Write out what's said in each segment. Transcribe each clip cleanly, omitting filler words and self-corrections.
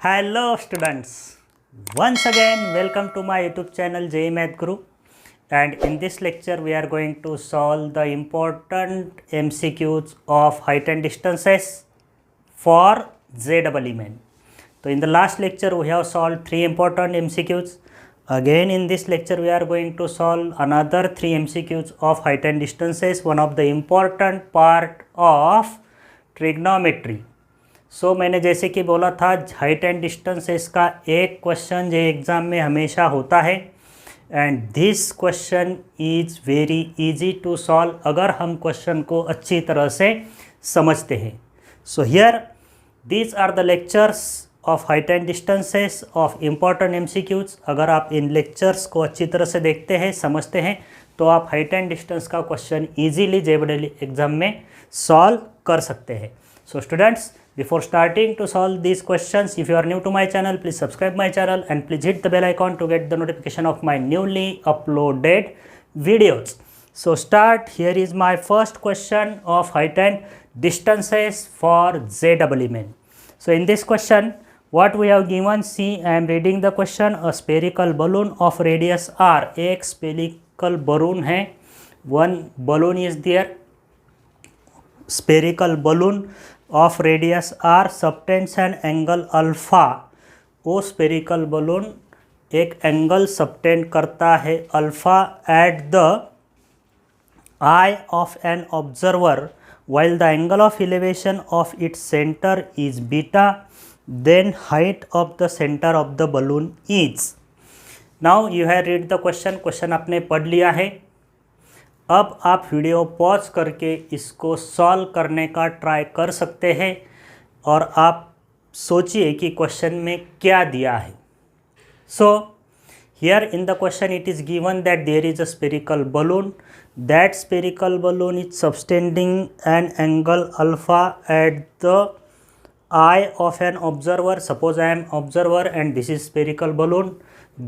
Hello students, once again welcome to my YouTube channel JEE Math Guru, and in this lecture we are going to solve the important MCQs of height and distances for JEE Main. So in the last lecture we have solved 3 important MCQs. Again in this lecture we are going to solve another 3 MCQs of height and distances, one of the important part of trigonometry. मैंने जैसे कि बोला था height and distances का एक question जो exam में हमेशा होता है, and this question is very easy to solve अगर हम क्वेश्चन को अच्छी तरह से समझते हैं. So here these are the lectures of height and distances of important MCQs. अगर आप इन लेक्चर्स को अच्छी तरह से देखते हैं, समझते हैं, तो आप हाइट एंड डिस्टेंस का क्वेश्चन ईजीली जेईई एग्ज़ाम में सॉल्व कर सकते हैं. So students, before starting to solve these questions, if you are new to my channel, please subscribe my channel and please hit the bell icon to get the notification of my newly uploaded videos. So start. Here is my first question of height and distances for JEE Main. So in this question, what we have given, see, I am reading the question. A spherical balloon of radius r. एक spherical balloon है, one balloon is there, spherical balloon of radius r subtends an angle alpha. वो spherical balloon एक angle subtend करता है alpha at the eye of an observer while the angle of elevation of its center is beta, then height of the center of the balloon is. Now you have read the question आपने पढ़ लिया है. अब आप video pause करके इसको solve करने का ट्राई कर सकते हैं और आप सोचिए कि क्वेश्चन में क्या दिया है. So here in the question it is given that there is a spherical balloon. That spherical balloon is subtending an angle alpha at the eye of an observer. Suppose I am observer and this is spherical balloon.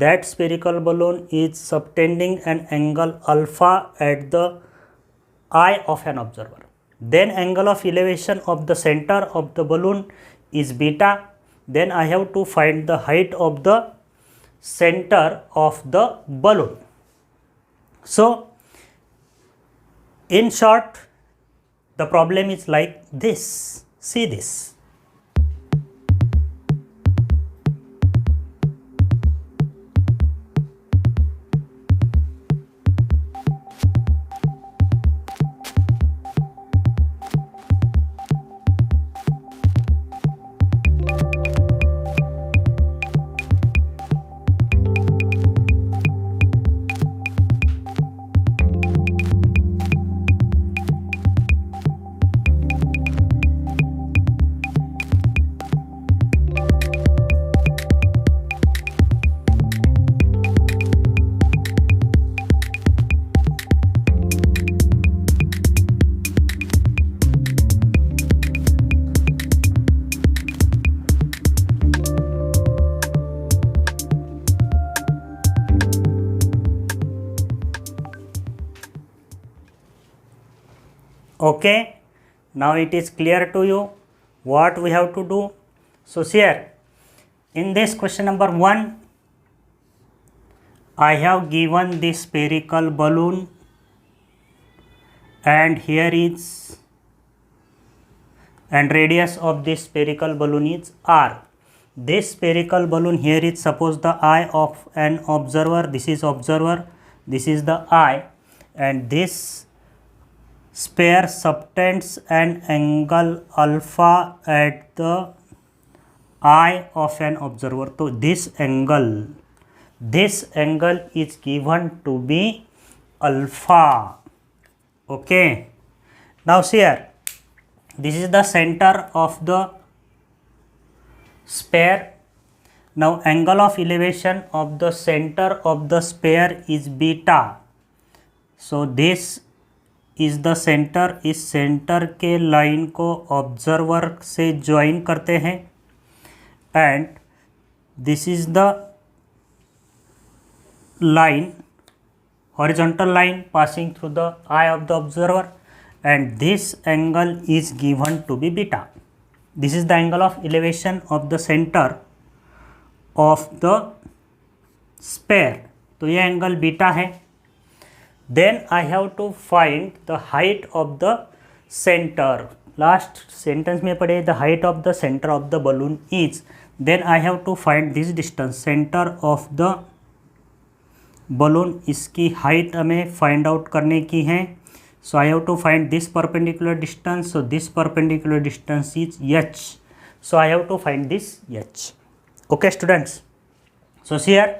That spherical balloon is subtending an angle alpha at the eye of an observer. Then angle of elevation of the center of the balloon is beta. Then I have to find the height of the center of the balloon. So in short, the problem is like this. See this. Okay, now it is clear to you what we have to do. So here in this question number 1, I have given this spherical balloon and here is, and radius of this spherical balloon is r. This spherical balloon here is suppose the eye of an observer. This is observer, this is the eye, and this sphere subtends an angle alpha at the eye of an observer. So this angle is given to be alpha. Okay, now see here, this is the center of the sphere. Now angle of elevation of the center of the sphere is beta. So this is the centre. इस centre के line को observer से join करते हैं and this is the line horizontal line passing through the eye of the observer, and this angle is given to be beta. This is the angle of elevation of the center of the sphere. तो ये angle beta है. Then I have to find the height of the center. Last sentence में पढ़े the height of the center of the balloon is. Then I have to find this distance, center of the balloon. इसकी height हमें find out करने की है. So I have to find this perpendicular distance. So this perpendicular distance is h. So I have to find this h. Okay students. So here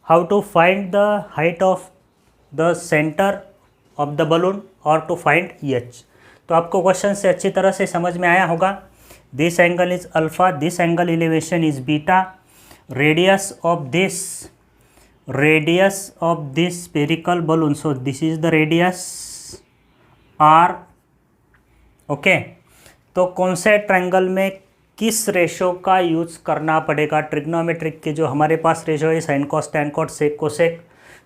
how to find the height of the center of the balloon or to find h. तो आपको question से अच्छी तरह से समझ में आया होगा. This angle is alpha, this angle elevation is beta, radius of this spherical balloon, so this is the radius r. Okay, तो कौन से ट्रायंगल में किस रेशो का यूज करना पड़ेगा. ट्रिग्नोमेट्रिक के जो हमारे पास रेशो है sine cos tan cot sec cosec,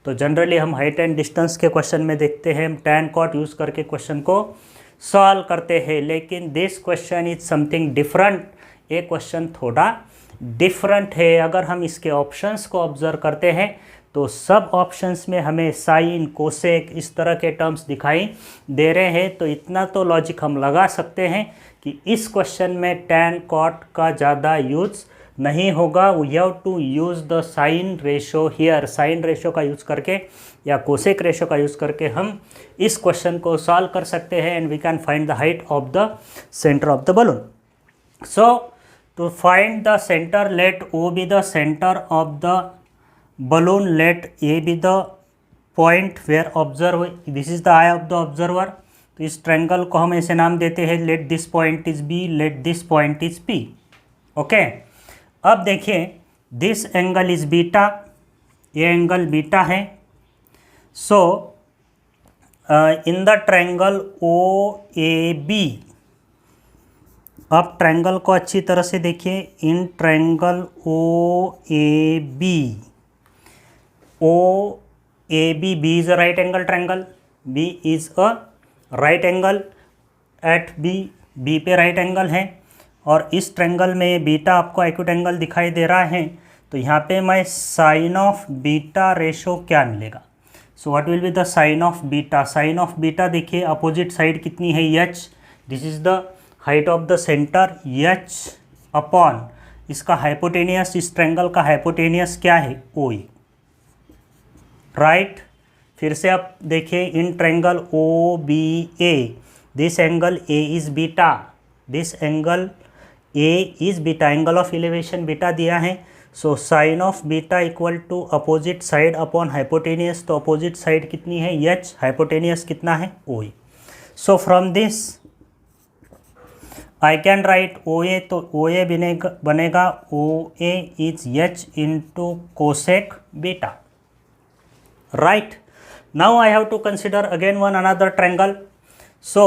तो जनरली हम हाइट एंड डिस्टेंस के क्वेश्चन में देखते हैं टैन कॉट यूज़ करके क्वेश्चन को सॉल्व करते हैं. लेकिन this question is something different. ये क्वेश्चन थोड़ा डिफरेंट है. अगर हम इसके ऑप्शंस को ऑब्जर्व करते हैं तो सब ऑप्शंस में हमें साइन कोसेक इस तरह के टर्म्स दिखाई दे रहे हैं. तो इतना तो लॉजिक हम लगा सकते हैं कि इस क्वेश्चन में टैन कॉट का ज़्यादा यूज नहीं होगा. We have to use the sine ratio here. Sine ratio का यूज़ करके या कोसेक रेशो का यूज़ करके हम इस क्वेश्चन को सॉल्व कर सकते हैं and we can find the height of the centre of the balloon. So to find the centre let O be the centre of the balloon, let A be the point where observe, this is the eye of the observer. तो इस triangle को हम ऐसे नाम देते हैं let this point is B, let this point is P. Okay, अब देखिए दिस एंगल इज बीटा, ये एंगल बीटा है. So in the triangle O A B, अब ट्रायंगल को अच्छी तरह से देखिए. In triangle O A B, O A B, B is a right angle triangle, B is a right angle at B, B पे right angle है. और इस ट्रायंगल में बीटा आपको एक्यूट एंगल दिखाई दे रहा है. तो यहाँ पे मैं साइन ऑफ बीटा रेशो क्या मिलेगा. So what will be the sine of beta. Sine of beta देखिए अपोजिट साइड कितनी है h, this is the height of the centre h upon इसका हाइपोटेनियस, इस ट्रायंगल का हाइपोटेनियस क्या है OA. राइट, फिर से आप देखिए in triangle OBA, this angle A is beta, this angle A is beta, angle of elevation beta दिया है. So sine of beta equal to opposite side upon hypotenuse. तो अपोजिट साइड कितनी है h, hypotenuse कितना है OA. So from this I can write OA, तो OA बनेगा OA is h into cosec beta. Right, now I have to consider again one another triangle. So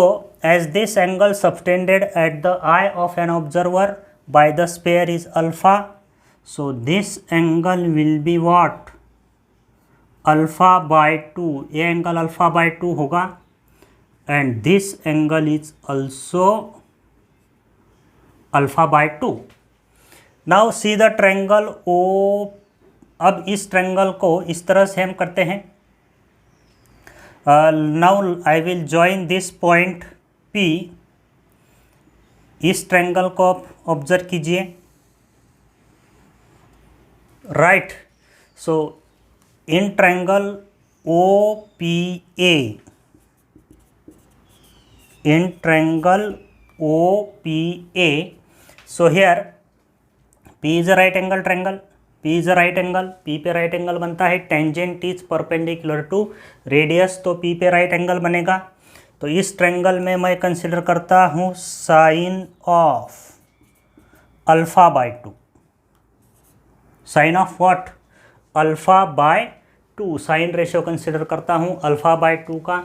as this angle subtended at the eye of an observer by the sphere is alpha, so this angle will be what, alpha by 2. ये angle alpha by 2 होगा and this angle is also alpha by 2. Now see the triangle O. अब इस triangle को इस तरह से हम करते हैं. Now I will join this point P. इस ट्रायंगल को ऑब्जर्व कीजिए. Right, so in triangle OPA, in triangle OPA, so here P is a right angle triangle, P is a right angle, P पे right angle बनता है, tangent is perpendicular to radius, तो P पे right angle बनेगा. तो इस triangle में मैं कंसिडर करता हूँ sine of alpha by 2, sine of what, alpha by 2, sine ratio consider करता हूँ अल्फ़ा बाय 2 का.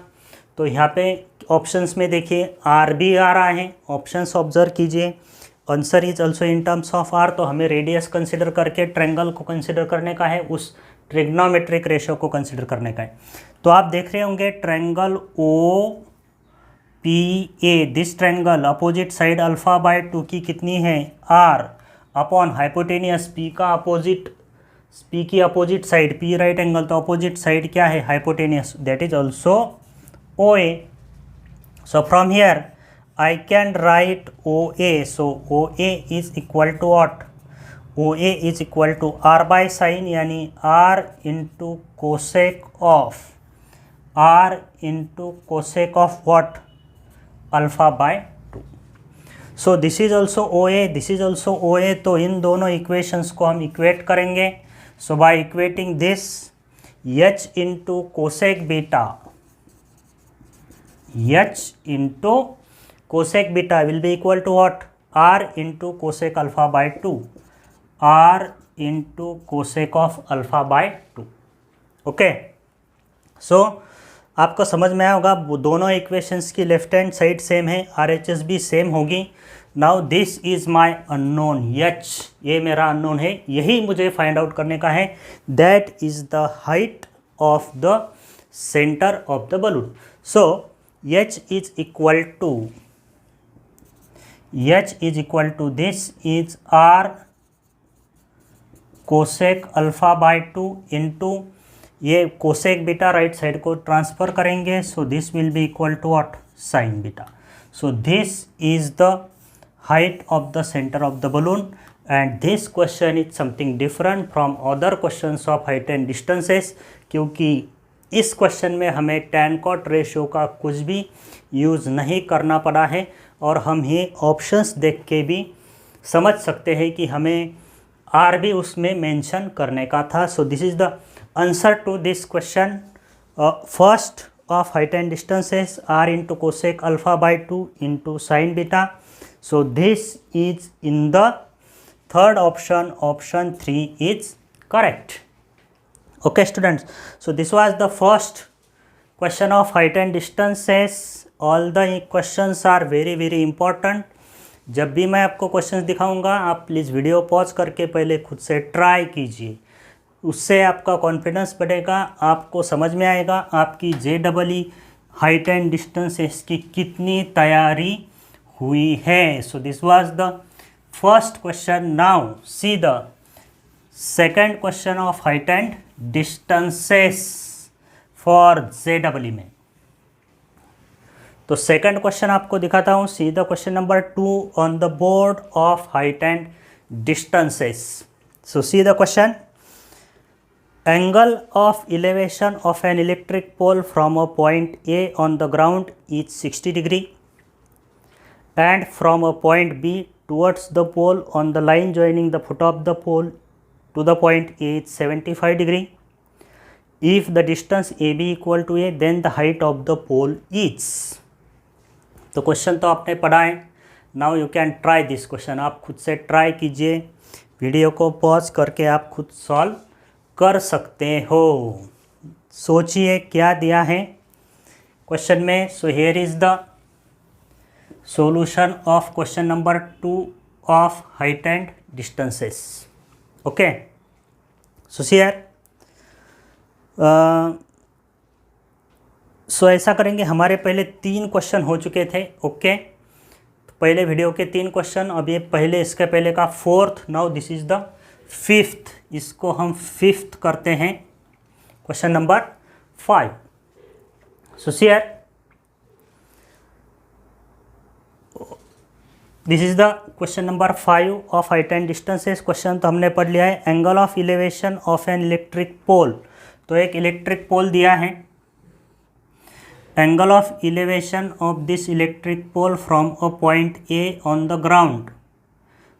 तो यहाँ पे ऑप्शंस में देखिए आर भी आ रहा है, ऑप्शंस ऑब्जर्व कीजिए. Answer is also in terms of R, तो हमें रेडियस कंसिडर करके ट्रायंगल को कंसिडर करने का है, उस ट्रिग्नोमेट्रिक रेशो को कंसिडर करने का है। तो आप देख रहे होंगे triangle O P A, this triangle opposite side alpha by 2 की कितनी है आर अपॉन हाइपोटेनियस पी का अपोजिट, पी की opposite side, P right angle तो अपोजिट साइड क्या है hypotenuse, that is also O A. So from here I can write OA. So OA is equal to what? OA is equal to R by sin यानी R into cosec of what? Alpha by 2. So this is also OA, this is also OA. तो इन दोनों equations को हम equate करेंगे. So by equating this, H into cosec beta, H into cosec beta will be equal to what? R into cosec alpha by 2, R into cosec of alpha by 2. Okay, सो आपको समझ में आया होगा, दोनों equations की left hand side same है, RHS भी same होगी. Now this is my unknown H, ये मेरा अननोन है, यही मुझे फाइंड आउट करने का है. That is the height of the centre of the balloon. So H is equal to this is R cosec alpha by 2 into ये cosec beta right side को ट्रांसफर करेंगे. So this will be equal to what? sin beta. So this is the height of the centre of the balloon and this question is something different from other questions of height and distances, क्योंकि इस question में हमें tan cot ratio का कुछ भी use नहीं करना पड़ा है और हम ये ऑप्शंस देख के भी समझ सकते हैं कि हमें R भी उसमें मेंशन करने का था. So this is the answer to this question first of height and distances, R into cosec alpha by 2 into sine beta. So this is in the third option, option 3 is correct. Okay students, so this was the first question of height and distances. All the questions are very important. जब भी मैं आपको questions दिखाऊंगा आप please video pause करके पहले खुद से ट्राई कीजिए, उससे आपका कॉन्फिडेंस बढ़ेगा, आपको समझ में आएगा आपकी JEE हाइट एंड डिस्टेंसेस की कितनी तैयारी हुई है. So this was the first question. Now see the second question of height and distances for JEE में. तो सेकंड क्वेश्चन आपको दिखाता हूँ. See the question number 2 on the board of height and distances. So see the question. Angle of elevation of an electric pole from a point A on the ground is 60 degree and from a point B towards the pole on the line joining the foot of the pole to the point A is 75 degree. If the distance AB equal to A, then the height of the pole is. तो question तो आपने पढ़ा है. Now you can try this question. आप खुद से try कीजिए, video को पॉज करके आप खुद सॉल्व कर सकते हो. सोचिए क्या दिया है क्वेश्चन में. So here is the solution of question number 2 of height and distances. Okay, so here so ऐसा करेंगे. हमारे पहले 3 क्वेश्चन हो चुके थे. ओके, तो पहले वीडियो के 3 क्वेश्चन, अब ये पहले इसके पहले का 4th. Now this is the 5th. इसको हम 5th करते हैं, question number 5. So here this is the question number 5 of height and distances. Question तो हमने पढ़ लिया है. Angle of elevation of an electric pole. तो एक इलेक्ट्रिक पोल दिया है. Angle of elevation of this electric pole from a point A on the ground,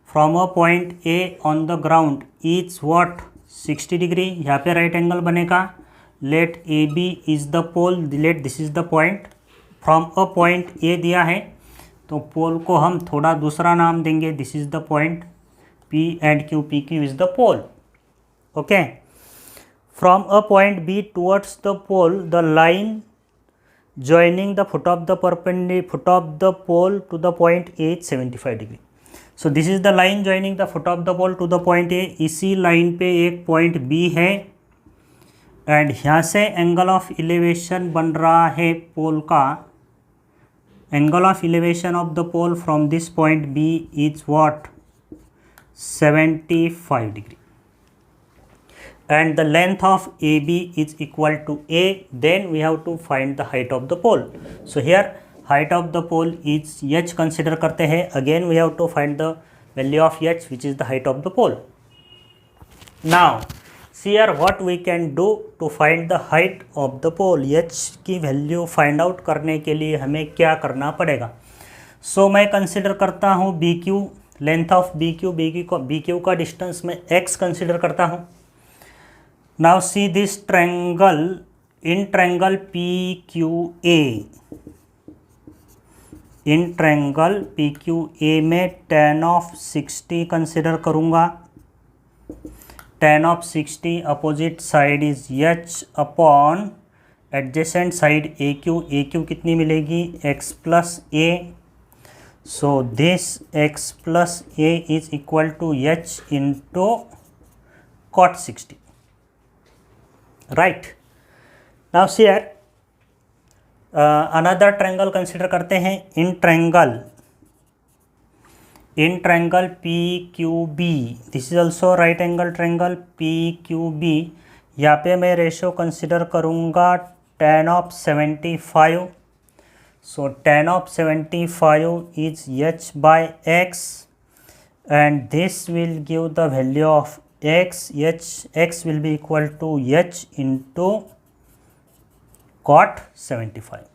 फ्रॉम a point A on the ground is what? 60 degree. यहाँ पे right angle बनेगा. Let AB is the pole, let this is the point. From a point A दिया है तो पोल को हम थोड़ा दूसरा नाम देंगे. This is the point P and Q. PQ is the pole. Okay, from a point B towards the pole, the line joining the foot of the pole to the point A is 75 degree. So this is the line joining the foot of the pole to the point A. इसी line पे एक point B है and यहाँ से angle of elevation बन रहा है pole का, angle of elevation of the pole from this point B is what 75 degree and the length of AB is equal to A, then we have to find the height of the pole. So here height of the pole is h consider करते हैं, again we have to find the value of h which is the height of the pole. Now see here what we can do to find the height of the pole. h की value find out करने के लिए हमें क्या करना पड़ेगा? सो मैं consider करता हूँ BQ, लेंथ ऑफ BQ का डिस्टेंस में x कंसिडर करता हूँ. Now see this triangle, in triangle PQA, in triangle PQA में tan of 60 कंसिडर करूँगा. tan of 60 opposite side is h upon adjacent side AQ कितनी मिलेगी x plus a. So this x plus a is equal to h into cot 60. Right. Now see here another triangle consider करते हैं. In triangle PQB, this is also right angle triangle PQB. यहाँ पे मैं ratio consider करूँगा tan of 75. So tan of 75 is h by x and this will give the value of x will be equal to h into cot 75.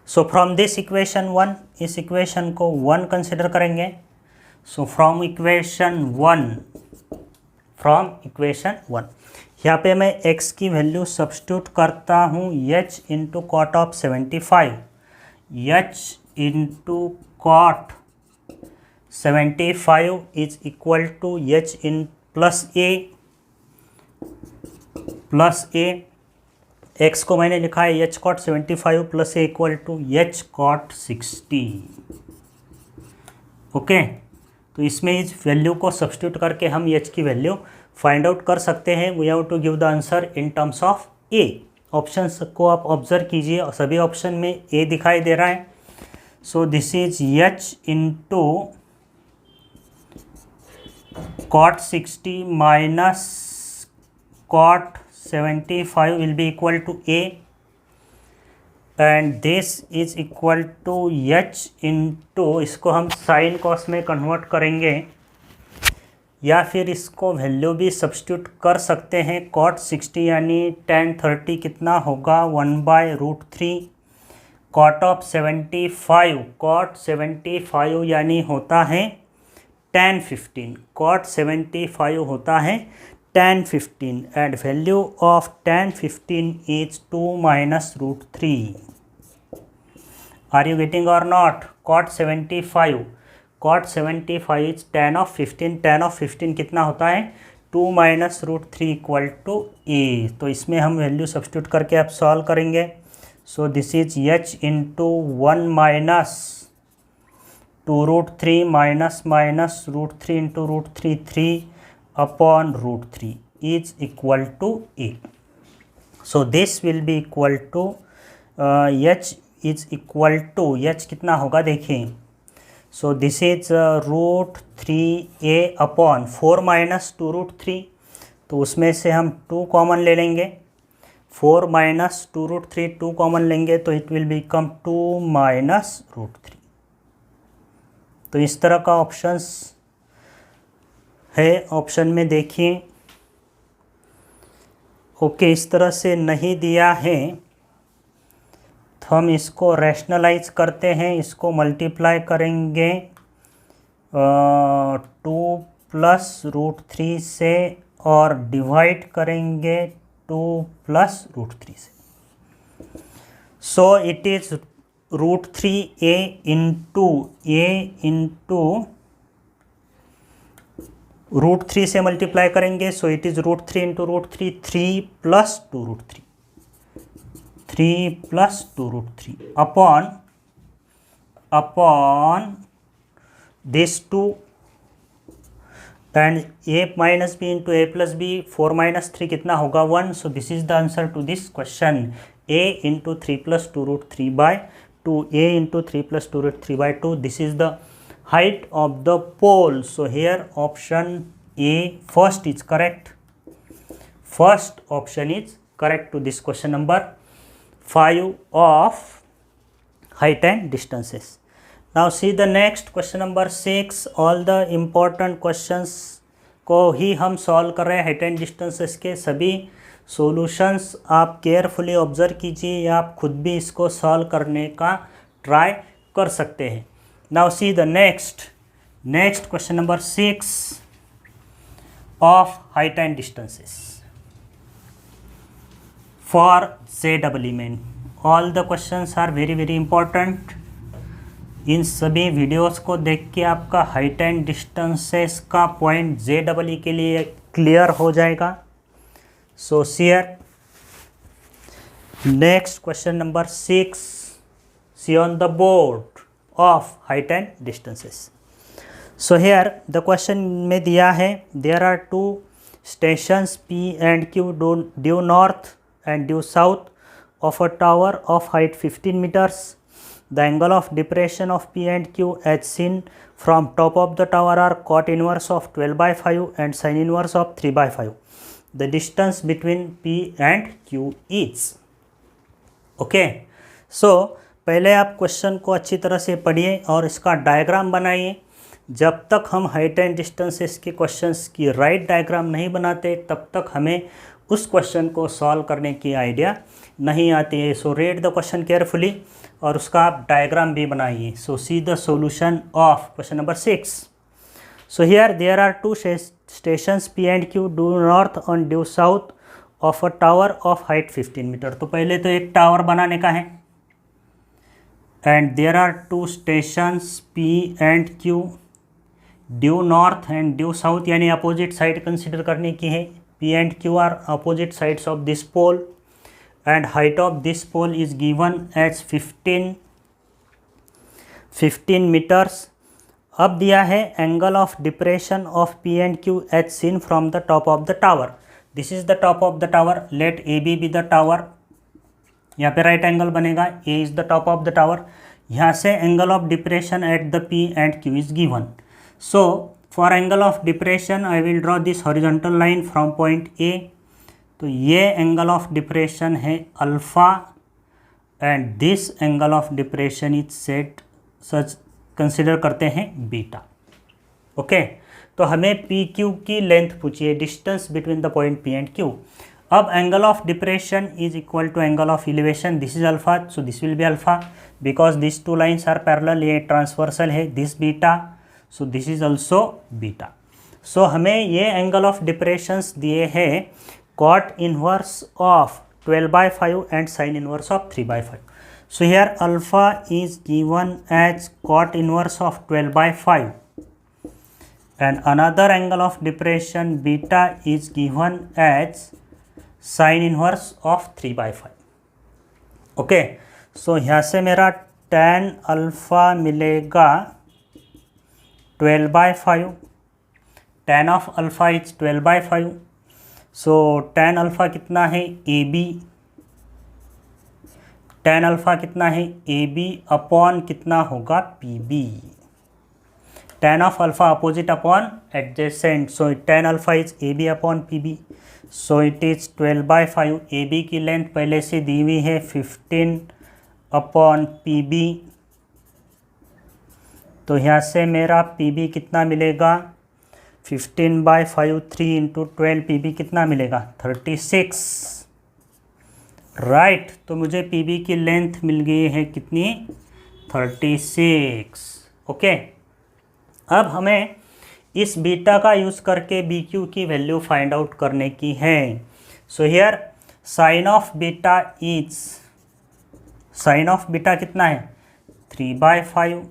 So from this equation 1, इस equation को 1 consider करेंगे. So from equation 1 यहाँ पे मैं x की value substitute करता हूँ h into cot of 75. h into cot 75 is equal to h in plus a. x को मैंने लिखा है h cot 75 plus a equal to h cot 60. Okay, तो इसमें इस वैल्यू को सब्स्टिट्यूट करके हम h की वैल्यू फाइंड आउट कर सकते हैं. We have to give the answer in terms of a. Options को आप ऑब्जर्व कीजिए और सभी ऑप्शन में a दिखाई दे रहा है. So this is h into cot 60 minus cot 75 will be equal to a, and this is equal to h into, इसको हम साइन कॉस में कन्वर्ट करेंगे या फिर इसको वैल्यू भी सब्स्टिट्यूट कर सकते हैं. cot 60 यानी tan 30 कितना होगा 1/√3. cot of 75 यानी होता है tan 15. cot 75 होता है tan 15 and value of tan 15 is 2 minus √3. Are you getting or not? cot 75 is tan of 15. tan of 15 कितना होता है 2 minus √3 इक्वल टू a. तो इसमें हम वैल्यू सब्स्टिट्यूट करके आप सॉल्व करेंगे. So this is h into 1 minus 2√3 minus √3 into √3 3 upon √3 is equal to a. So this will be equal to h is equal to h कितना होगा देखिए. So this is √3a upon 4 minus 2√3. तो उसमें से हम 2 common ले लेंगे. 4 minus 2√3 2 common लेंगे तो इट विल बिकम 2 माइनस √3. तो इस तरह का ऑप्शंस है. ऑप्शन में देखिए. ओके, इस तरह से नहीं दिया है तो हम इसको रैशनलाइज करते हैं. इसको मल्टीप्लाई करेंगे 2 प्लस √3 से और डिवाइड करेंगे 2 प्लस √3 से. सो इट इज √3a इंटू √3 से मल्टीप्लाई करेंगे. So it is √3 into √3 3 plus 2√3 upon this 2 and a minus B into A plus B, 4 minus 3 कितना होगा 1. So this is the answer to this question. a into 3 plus 2 root 3 by 2, a into 3 plus 2 root 3 by 2. This is the height of the pole. So here option A first is correct. First option is correct to this question number 5 of height and distances. Now see the next question number 6. All the important questions को ही हम solve कर रहे हैं. Height and distances के सभी solutions आप carefully observe कीजिए या आप खुद भी इसको सॉल्व करने का ट्राई कर सकते हैं. Now see the next question number 6 of height and distances for Z element. All the questions are very important. इन सभी वीडियोस को देख के आपका हाइट एंड डिस्टेंसेस का पॉइंट JEE के लिए क्लियर हो जाएगा. So here next question number 6, see on the board of height and distances. So here the question में दिया है there are two stations P and Q due north and due south of a tower of height 15 meters. The angle of depression of P and Q as seen from top of the tower are cot inverse of 12 by 5 and sin inverse of 3 by 5. The distance between P and Q is. Okay. So पहले आप question को अच्छी तरह से पढ़िए और इसका diagram बनाइए. जब तक हम हाइट एंड डिस्टेंसेस के क्वेश्चंस की राइट डायग्राम नहीं बनाते तब तक हमें उस क्वेश्चन को सॉल्व करने की आइडिया नहीं आती है. So read the question carefully और उसका आप डायग्राम भी बनाइए. So see the solution of question number 6. So here there are two stations P and Q due north और due south of a tower of height 15 metre. तो पहले तो एक टावर बनाने का है. And there are two stations P and Q due north and due south, यानी opposite side consider करने की है. P and Q are opposite sides of this pole and height of this pole is given as 15 meters. अब दिया है angle of depression of P and Q as seen from the top of the tower. This is the top of the tower. Let AB be the tower. यहाँ पे right angle बनेगा. A is the top of the tower. यहाँ से angle of depression at the P and Q is given. So for angle of depression I will draw this horizontal line from point A. तो ये angle of depression है alpha and this angle of depression is set such consider करते हैं beta. Okay. तो हमें PQ की length पूछिए, distance between the point P and Q. अब angle of depression is equal to angle of elevation. This is alpha, so this will be alpha because this two lines are parallel. ये transversal है. This beta, so this is also beta. So हमें ये angle of depressions दिए हैं cot inverse of 12 by 5 and sin inverse of 3 by 5. So here alpha is given as cot inverse of 12 by 5 and another angle of depression beta is given as sin inverse of 3 by 5. Okay. सो यहाँ से मेरा tan alpha मिलेगा 12 by 5. tan of alpha is 12 by 5. So tan alpha कितना है AB. tan alpha कितना है AB upon कितना होगा PB. tan of alpha opposite upon adjacent. So tan alpha is AB upon PB. So it is 12 by 5. AB की length पहले से दी हुई है 15 अपॉन PB. तो यहाँ से मेरा PB कितना मिलेगा 15 by 5 3 इंटू 12 PB कितना मिलेगा 36. राइट. तो मुझे PB की लेंथ मिल गई है कितनी 36. ओके. अब हमें इस बीटा का यूज़ करके BQ की वैल्यू फाइंड आउट करने की है. So here sine of beta is, sine of beta कितना है 3 by 5.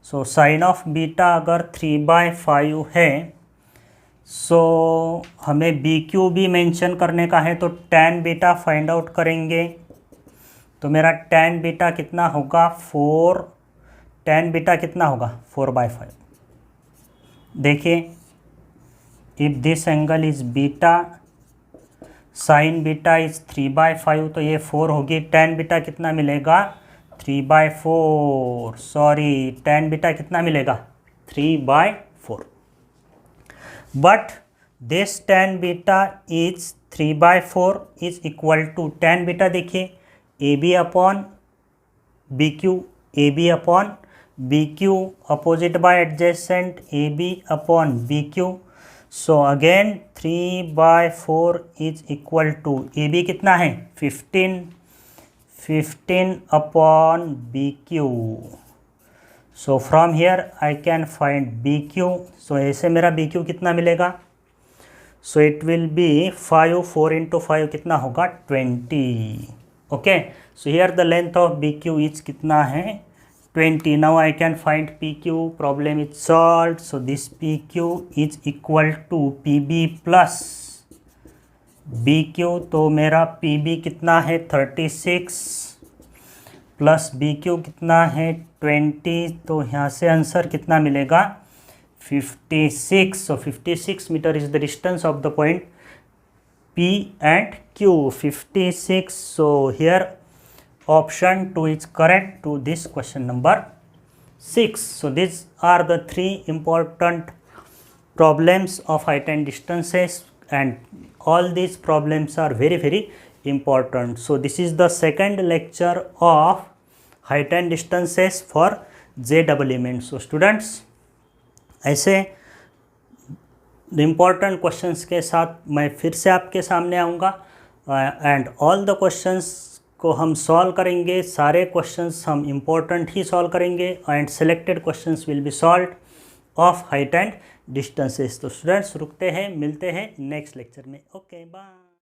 So sine of beta अगर 3 by 5 है सो हमें BQ भी मेंशन करने का है. तो tan बीटा फाइंड आउट करेंगे. तो मेरा tan बीटा कितना होगा 4. tan बीटा कितना होगा 4 by 5. देखिए if this angle is beta, sign beta is 3/5, तो ये 4 होगी। tan बीटा कितना मिलेगा? 3/4, सॉरी tan बीटा कितना मिलेगा? 3/4। But this tan beta is 3/4 is equal to, tan beta देखिए AB upon BQ, AB upon BQ, opposite by adjacent AB upon BQ। So again 3/4 is equal to, AB कितना है? 15 upon BQ। So from here I can find BQ। So ऐसे मेरा BQ कितना मिलेगा? So it will be 5, 4 into 5 कितना होगा? 20। Okay, so here the length of BQ is कितना है? 20। Now I can find PQ। Problem is solve. So this PQ is equal to PB plus BQ। तो मेरा PB कितना है? 36 plus BQ कितना है? 20। तो यहाँ से आंसर कितना मिलेगा? 56। So 56 metre is the distance of the point P and Q, 56. So here option 2 is correct to this question number 6. So these are the 3 important problems of height and distances, and all these problems are very very important. So this is the second lecture of height and distances for J double element. So students, ऐसे important questions के साथ मैं फिर से आपके सामने आऊँगा, and all the questions को हम सॉल्व करेंगे। सारे क्वेश्चंस हम इम्पोर्टेंट ही सॉल्व करेंगे, and selected questions will be solved of height and distances. तो स्टूडेंट्स रुकते हैं, मिलते हैं नेक्स्ट लेक्चर में। Okay bye.